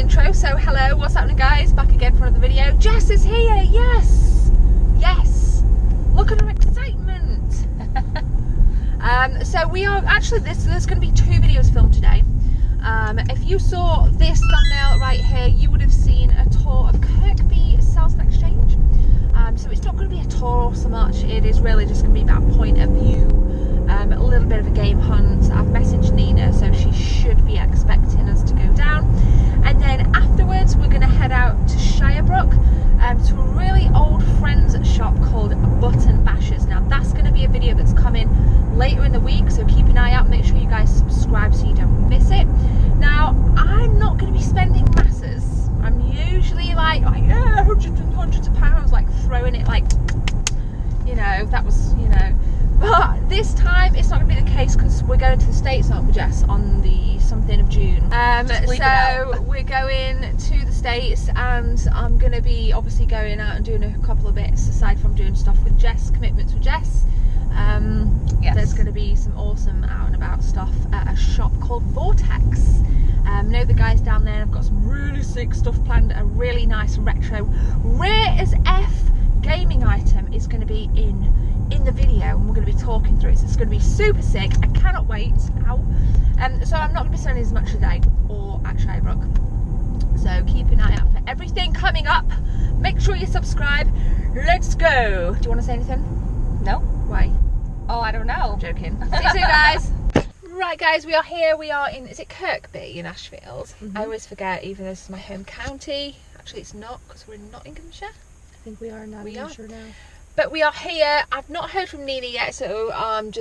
intro. So hello, what's happening guys? Back again for another video. Jess is here, yes! Yes! Look at her excitement! So we are, actually there's going to be 2 videos filmed today. If you saw this thumbnail right here, you would have seen a tour of Kirkby Sales and Exchange. So it's not going to be a tour so much, it is really just going to be about point of view, a little bit of a game hunt. I've messaged Nina, so she should be expecting us to go down. And then afterwards we're going to head out to Shirebrook, to a really old friend's shop called Button Bashers. Now that's going to be a video that's coming later in the week, so keep an eye out, make sure you guys subscribe so you don't miss it. Now I'm not going to be spending masses. I'm usually like yeah, hundreds and hundreds of pounds, like throwing it, like, you know, that was, you know. But this time it's not going to be the case because we're going to the States, aren't we, Jess, on the something of June. So we're going to the States, and I'm going to be obviously going out and doing a couple of bits aside from doing stuff with Jess, commitments with Jess. Yes. There's going to be some awesome out and about stuff at a shop called Vortex. Know the guys down there. I've got some really sick stuff planned. A really nice retro, rare as F gaming item is going to be in the video, and we're going to be talking through it. So it's going to be super sick. I cannot wait. Ow. So I'm not going to be spending as much today or at Shirebrook. So keep an eye out for everything coming up. Make sure you subscribe. Let's go. Do you want to say anything? No. Why? Oh, I don't know. I'm joking. See you soon, guys. Right, guys, we are here. We are in, is it Kirkby in Ashfield? Mm-hmm. I always forget, even though this is my home county. Actually, it's not, because we're in Nottinghamshire. I think we are in Nottinghamshire now. But we are here. I've not heard from Nina yet, so I'm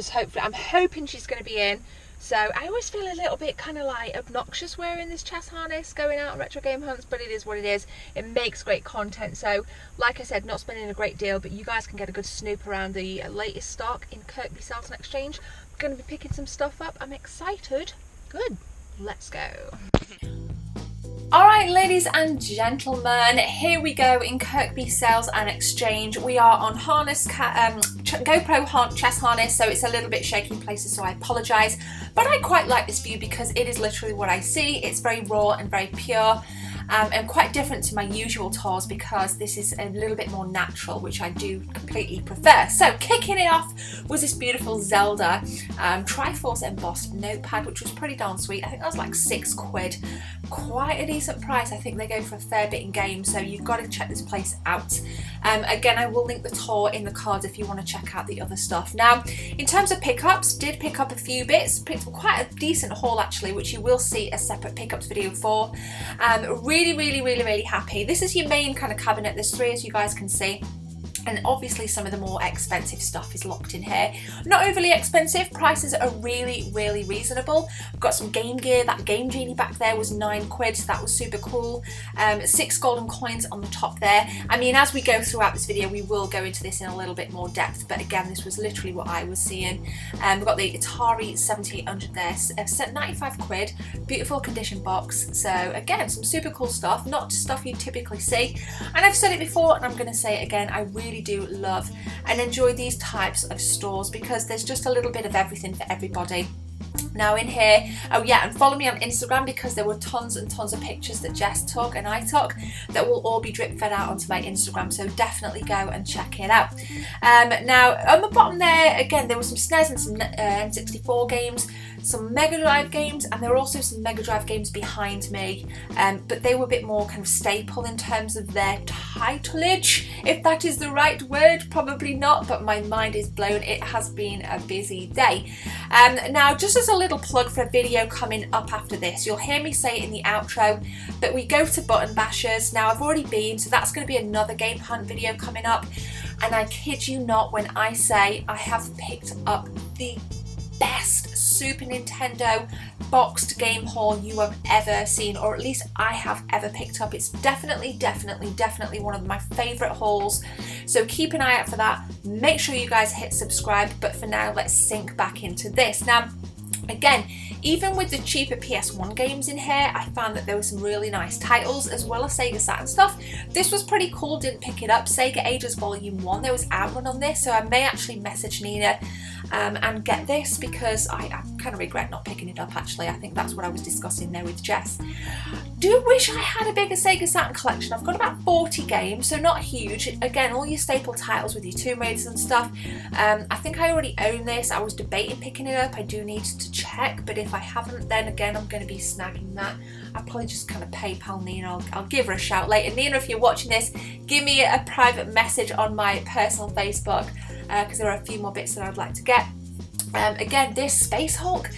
hoping she's going to be in. So I always feel a little bit kind of like obnoxious wearing this chess harness, going out on retro game hunts, but it is what it is. It makes great content. So like I said, not spending a great deal, but you guys can get a good snoop around the latest stock in Kirkby Sales and Exchange. I'm going to be picking some stuff up. I'm excited. Good. Let's go. Alright, ladies and gentlemen, here we go in Kirkby Sales and Exchange. We are on GoPro chess harness, so it's a little bit shaky in places, so I apologise. But I quite like this view because it is literally what I see. It's very raw and very pure. And quite different to my usual tours because this is a little bit more natural, which I do completely prefer. So kicking it off was this beautiful Zelda Triforce embossed notepad, which was pretty darn sweet. I think that was like £6. Quite a decent price. I think they go for a fair bit in games, so you've got to check this place out. Again, I will link the tour in the cards if you want to check out the other stuff. Now, in terms of pickups, did pick up a few bits, picked up quite a decent haul actually, which you will see a separate pickups video for. Really happy. This is your main kind of cabinet. There's 3, as you guys can see. And obviously some of the more expensive stuff is locked in here. Not overly expensive, prices are really reasonable. I've got some Game Gear. That Game Genie back there was £9, so that was super cool. 6 golden coins on the top there. I mean, as we go throughout this video, we will go into this in a little bit more depth, but again, this was literally what I was seeing. We've got the Atari 7800 there, £95, beautiful condition box. So again, some super cool stuff, not stuff you typically see. And I've said it before, and I'm going to say it again, I really do love and enjoy these types of stores because there's just a little bit of everything for everybody. Now in here, oh yeah, and follow me on Instagram because there were tons and tons of pictures that Jess took and I took that will all be drip fed out onto my Instagram, so definitely go and check it out. Now on the bottom there, again, there were some SNES and some N64 games, some Mega Drive games, and there were also some Mega Drive games behind me, but they were a bit more kind of staple in terms of their titleage, if that is the right word. Probably not, but my mind is blown. It has been a busy day. Now, just as a little plug for a video coming up after this, you'll hear me say it in the outro, but we go to Button Bashers. Now, I've already been, so that's going to be another game hunt video coming up, and I kid you not when I say I have picked up the best Super Nintendo boxed game haul you have ever seen, or at least I have ever picked up. It's definitely one of my favourite hauls, so keep an eye out for that. Make sure you guys hit subscribe, but for now, let's sink back into this. Now, again, even with the cheaper PS1 games in here, I found that there were some really nice titles, as well as SEGA SATURN stuff. This was pretty cool, didn't pick it up. SEGA Ages Volume 1, there was Outrun on this, so I may actually message Nina and get this, because I kind of regret not picking it up actually. I think that's what I was discussing there with Jess. Do wish I had a bigger Sega Saturn collection. I've got about 40 games, so not huge. Again, all your staple titles with your Tomb Raiders and stuff. I think I already own this. I was debating picking it up. I do need to check, but if I haven't, then again I'm going to be snagging that. I'll probably just kind of PayPal Nina. I'll give her a shout later. Nina, if you're watching this, give me a private message on my personal Facebook, because there are a few more bits that I'd like to get. Again, this Space Hulk,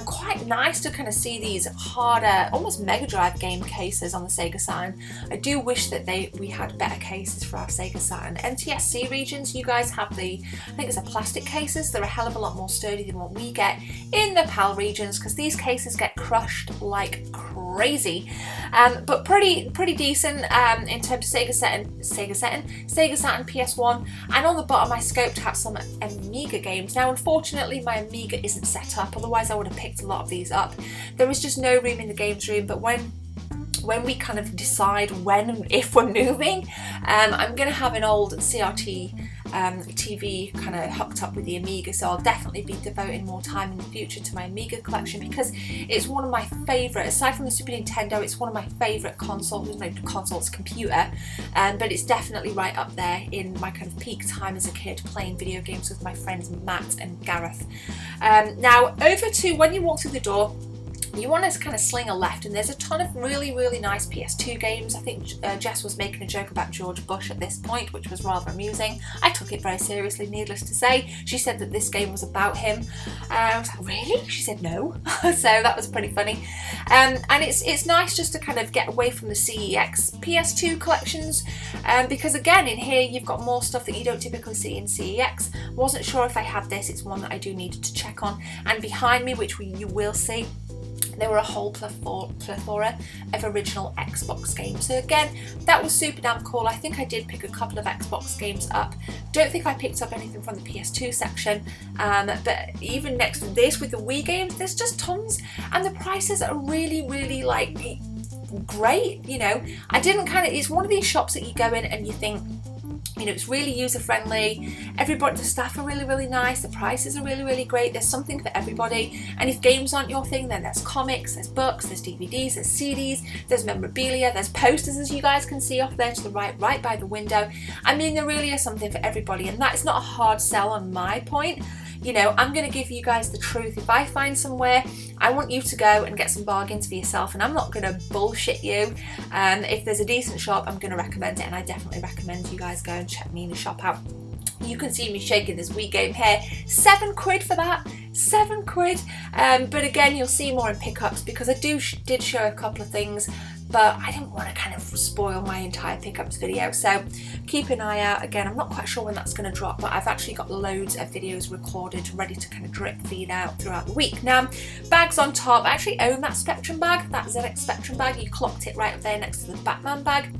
quite nice to kind of see these harder, almost Mega Drive game cases on the Sega Saturn. I do wish that we had better cases for our Sega Saturn. NTSC regions, you guys have I think it's plastic cases. They're a hell of a lot more sturdy than what we get in the PAL regions, because these cases get crushed like crazy. But pretty decent in terms of Sega Saturn, PS1, and on the bottom I scoped out some Amiga games. Now unfortunately my Amiga isn't set up, otherwise I would have picked a lot of these up. There is just no room in the games room, but when we kind of decide when and if we're moving, I'm going to have an old CRT TV kind of hooked up with the Amiga, so I'll definitely be devoting more time in the future to my Amiga collection, because it's one of my favourite, aside from the Super Nintendo, it's one of my favourite consoles. No, consoles, computer, but it's definitely right up there in my kind of peak time as a kid, playing video games with my friends Matt and Gareth. Now over to when you walk through the door, you want to kind of sling a left, and there's a ton of really nice PS2 games. I think Jess was making a joke about George Bush at this point, which was rather amusing. I took it very seriously, needless to say. She said that this game was about him. I was like, really? She said no. So that was pretty funny. And it's nice just to kind of get away from the CEX PS2 collections, because again in here you've got more stuff that you don't typically see in CEX. Wasn't sure if I had this. It's one that I do need to check on. And behind me, which you will see, there were a whole plethora of original Xbox games. So again, that was super damn cool. I think I did pick a couple of Xbox games up. Don't think I picked up anything from the PS2 section, but even next to this with the Wii games, there's just tons, and the prices are really like great. You know, it's one of these shops that you go in and you think, you know, it's really user friendly. Everybody, the staff are really nice. The prices are really great. There's something for everybody. And if games aren't your thing, then there's comics, there's books, there's DVDs, there's CDs, there's memorabilia, there's posters, as you guys can see off there to the right by the window. I mean, there really is something for everybody, and that's not a hard sell on my point. You know, I'm going to give you guys the truth. If I find somewhere, I want you to go and get some bargains for yourself, and I'm not going to bullshit you. If there's a decent shop, I'm going to recommend it, and I definitely recommend you guys go and check Nina's shop out. You can see me shaking this Wii game here. £7 for that. £7. But again, you'll see more in pickups, because I did show a couple of things, but I didn't want to kind of spoil my entire pickups video, so keep an eye out. Again, I'm not quite sure when that's going to drop, but I've actually got loads of videos recorded ready to kind of drip feed out throughout the week. Now, bags on top, I actually own that Spectrum bag, that ZX Spectrum bag. You clocked it right up there next to the Batman bag.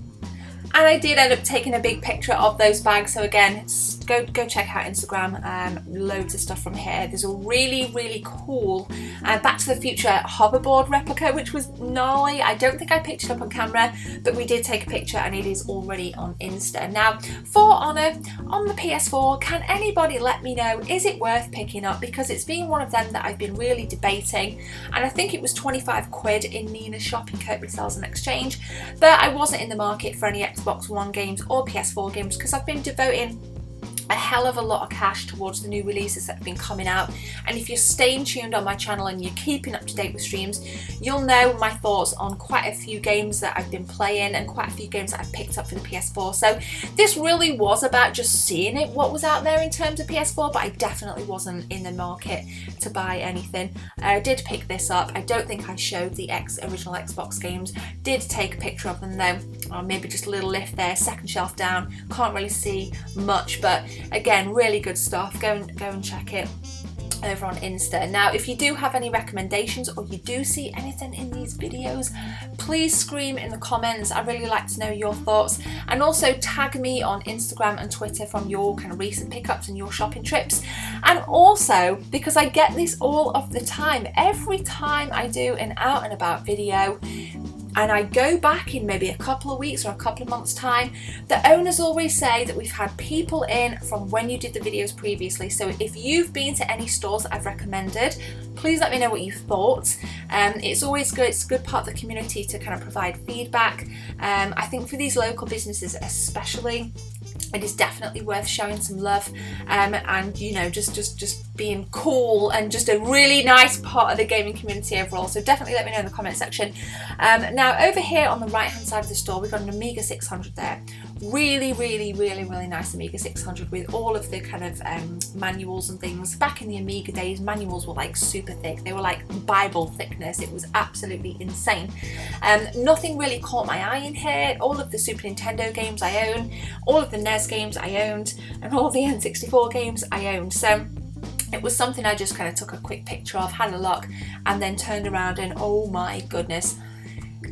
And I did end up taking a big picture of those bags, so again, go check out Instagram. Loads of stuff from here. There's a really cool Back to the Future hoverboard replica, which was gnarly. I don't think I picked it up on camera, but we did take a picture, and it is already on Insta. Now, For Honor on the PS4, can anybody let me know, is it worth picking up? Because it's been one of them that I've been really debating, and I think it was £25 in Nina's shop in Kirkby Sales and Exchange, but I wasn't in the market for any Xbox One games or PS4 games, because I've been devoting a hell of a lot of cash towards the new releases that have been coming out. And if you're staying tuned on my channel and you're keeping up to date with streams, you'll know my thoughts on quite a few games that I've been playing and quite a few games that I've picked up for the PS4. So this really was about just seeing what was out there in terms of PS4, but I definitely wasn't in the market to buy anything. I did pick this up. I don't think I showed the original Xbox games. Did take a picture of them though. Or maybe just a little lift there, second shelf down. Can't really see much, but again, really good stuff. Go and check it over on Insta. Now, if you do have any recommendations, or you do see anything in these videos, please scream in the comments. I really like to know your thoughts, and also tag me on Instagram and Twitter from your kind of recent pickups and your shopping trips. And also, because I get this all of the time, every time I do an out and about video, and I go back in maybe a couple of weeks or a couple of months time, the owners always say that we've had people in from when you did the videos previously. So if you've been to any stores that I've recommended, please let me know what you thought. It's always good, it's a good part of the community to kind of provide feedback. I think for these local businesses especially, it is definitely worth showing some love, and you know, just being cool and just a really nice part of the gaming community overall. So definitely let me know in the comment section. Now over here on the right hand side of the store, we've got an Amiga 600 there. Really nice Amiga 600 with all of the kind of manuals and things. Back in the Amiga days, manuals were like super thick. They were like Bible thickness. It was absolutely insane. Nothing really caught my eye in here. All of the Super Nintendo games I own, all of the NES games I owned, and all of the N64 games I owned. So it was something I just kind of took a quick picture of, had a look, and then turned around and oh my goodness.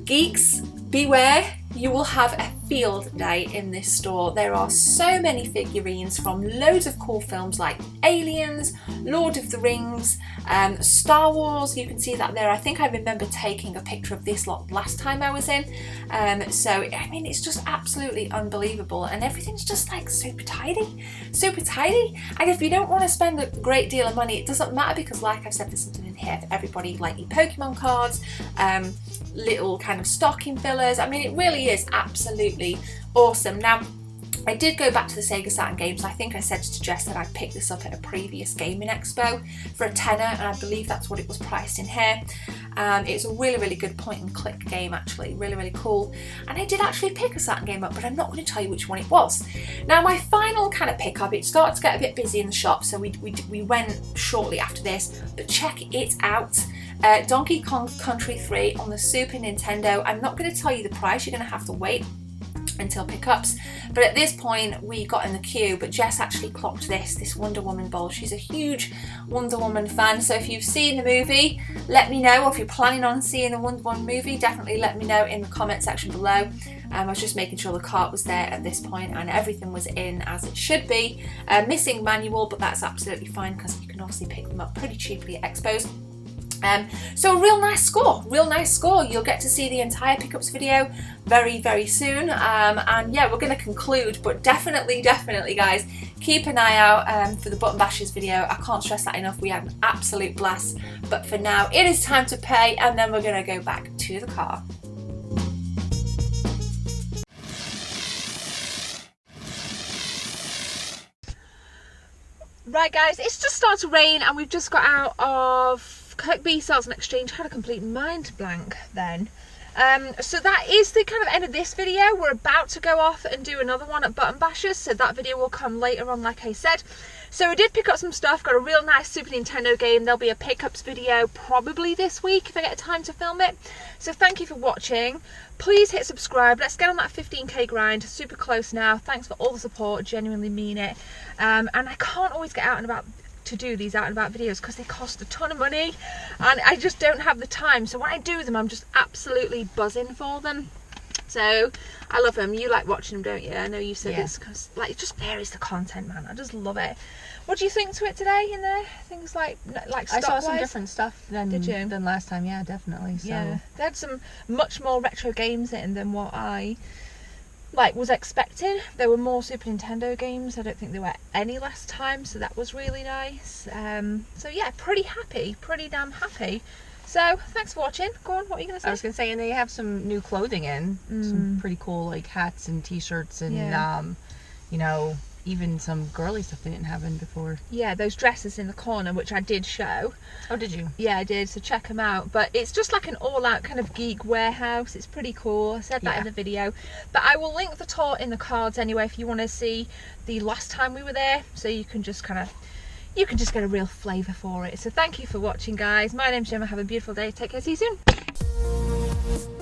Geeks, beware, you will have a field day in this store. There are so many figurines from loads of cool films like Aliens, Lord of the Rings, Star Wars. You can see that there. I think I remember taking a picture of this lot last time I was in. So I mean, it's just absolutely unbelievable, and everything's just like super tidy. And if you don't want to spend a great deal of money, it doesn't matter, because like I've said, there's something in here for everybody, like your Pokemon cards, little kind of stocking fillers. I mean, it really is absolutely awesome. Now, I did go back to the SEGA SATURN games. I think I said to Jess that I picked this up at a previous gaming expo for a tenner, and I believe that's what it was priced in here. It's a really good point and click game, actually, really cool. And I did actually pick a SATURN game up, but I'm not going to tell you which one it was. Now, my final kind of pickup, it started to get a bit busy in the shop, so we went shortly after this, but check it out. Donkey Kong Country 3 on the Super Nintendo. I'm not going to tell you the price, you're going to have to wait until pickups, but at this point we got in the queue. But Jess actually clocked this Wonder Woman bowl. She's a huge Wonder Woman fan, so if you've seen the movie, let me know, or if you're planning on seeing the Wonder Woman movie, definitely let me know in the comment section below. I was just making sure the cart was there at this point and everything was in as it should be. Missing manual, but that's absolutely fine because you can obviously pick them up pretty cheaply at expos. So a real nice score. You'll get to see the entire pickups video very soon, and yeah, we're going to conclude, but definitely guys, keep an eye out for the button bashers video. I can't stress that enough. We had an absolute blast, but for now it is time to pay, and then we're going to go back to the car. Right guys, it's just started to rain and we've just got out of Kirkby Sales and Exchange. Had a complete mind blank then. So that is the kind of end of this video. We're about to go off and do another one at Button Bashers, so that video will come later on, like I said. So I did pick up some stuff, got a real nice Super Nintendo game. There'll be a pickups video probably this week if I get time to film it. So thank you for watching. Please hit subscribe. Let's get on that 15k grind. Super close now. Thanks for all the support. Genuinely mean it. And I can't always get out and about to do these out and about videos because they cost a ton of money and I just don't have the time. So when I do them, I'm just absolutely buzzing for them. So I love them. You like watching them, don't you? I know you said it's because like it just varies the content, man. I just love it. What do you think to it today in there? Things like I saw some different stuff than last time. Yeah, definitely. So yeah, they had some much more retro games in than what I was expecting. There were more Super Nintendo games. I don't think there were any last time, so that was really nice. So yeah, pretty damn happy. So thanks for watching. Go on, what are you gonna say? I was gonna say, and they have some new clothing in, some pretty cool like hats and t-shirts and you know, even some girly stuff they didn't have in before. Yeah, those dresses in the corner, which I did show. Oh, did you? Yeah, I did, so check them out. But it's just like an all-out kind of geek warehouse. It's pretty cool. I said that in the video. But I will link the tour in the cards anyway if you want to see the last time we were there, so you can just kind of, you can just get a real flavour for it. So thank you for watching, guys. My name's Gemma. Have a beautiful day. Take care. See you soon.